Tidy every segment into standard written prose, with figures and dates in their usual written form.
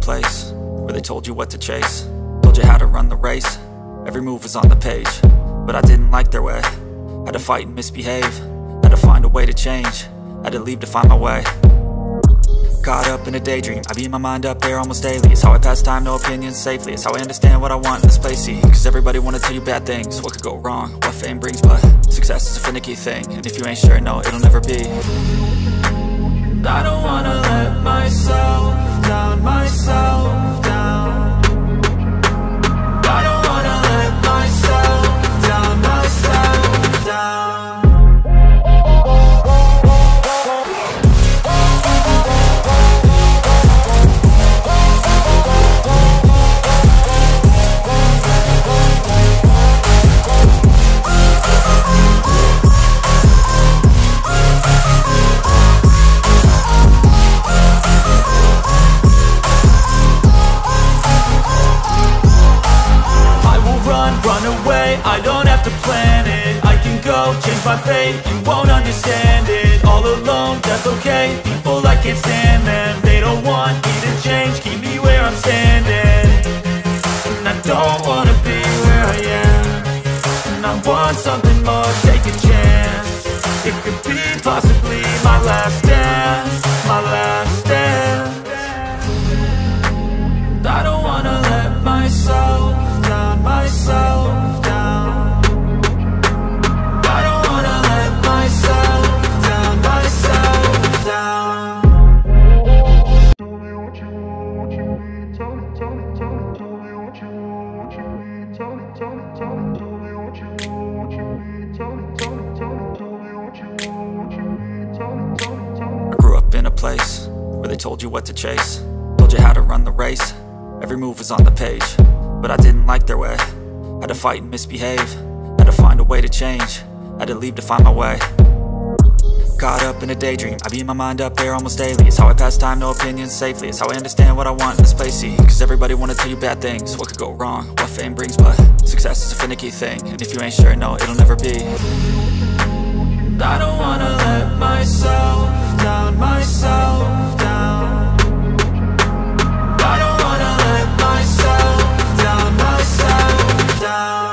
place where they told you what to chase, told you how to run the race. Every move was on the page, but I didn't like their way. Had to fight and misbehave, had to find a way to change, had to leave to find my way. Caught up in a daydream, I beat my mind up there almost daily. It's how I pass time, no opinions safely. It's how I understand what I want in this place, see. Cause everybody wanna tell you bad things, what could go wrong, what fame brings. But success is a finicky thing, and if you ain't sure, no, it'll never be. I don't wanna let myself down, myself down. I don't wanna let myself down, myself down. Run away, I don't have to plan it. I can go, change my fate, you won't understand it. All alone, that's okay, people I can't stand them. They don't want me to change, keep me where I'm standing. And I don't wanna be where I am, and I want something more, take a chance. It could be possibly my last dance, my last dance. I don't wanna let myself down, myself down. I don't wanna let myself down, myself down. Tell me what you want, what you need. Tell me, tell me, tell me. Tell me what you want, what you need. Tell me, tell me, tell me. Tell me what you want, what you need. Tell me, tell me, tell me. Tell me what you want, what you need. Tell me, tell me, tell me. I grew up in a place where they told you what to chase, told you how to run the race. Every move was on the page, but I didn't like their way. Had to fight and misbehave, had to find a way to change, had to leave to find my way. Caught up in a daydream, I beat my mind up there almost daily. It's how I pass time, no opinions safely. It's how I understand what I want in this place, see. Cause everybody wanna tell you bad things, what could go wrong, what fame brings. But success is a finicky thing, and if you ain't sure, no, it'll never be. I don't wanna let myself down, myself down. I don't wanna let myself down, myself down.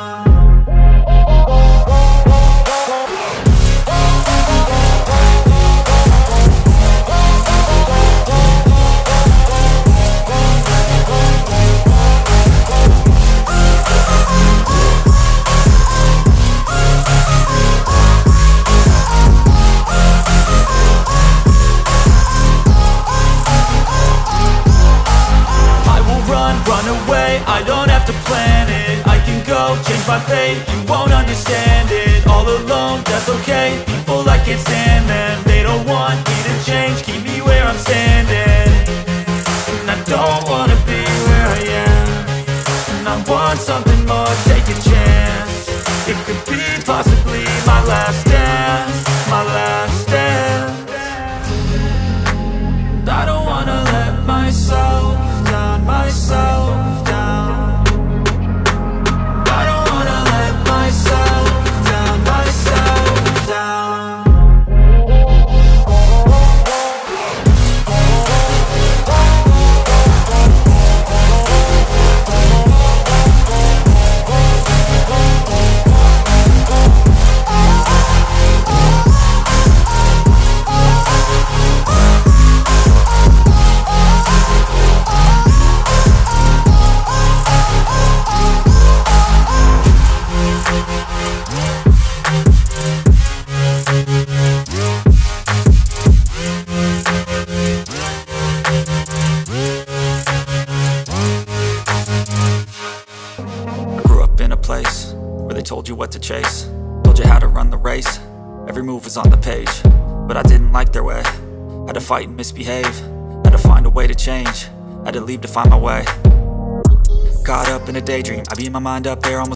Run away, I don't have to plan it. I can go, change my fate, you won't understand it. All alone, that's okay, people I can't stand them. They don't want me to change, keep me where I'm standing. And I don't wanna be where I am, and I want something more, take a chance. It could be possibly my last dance, my last dance. I don't wanna let myself down, myself down. I don't wanna let myself down, myself down. Told you what to chase, told you how to run the race. Every move was on the page, but I didn't like their way. Had to fight and misbehave, had to find a way to change, had to leave to find my way. Caught up in a daydream, I beat my mind up there almost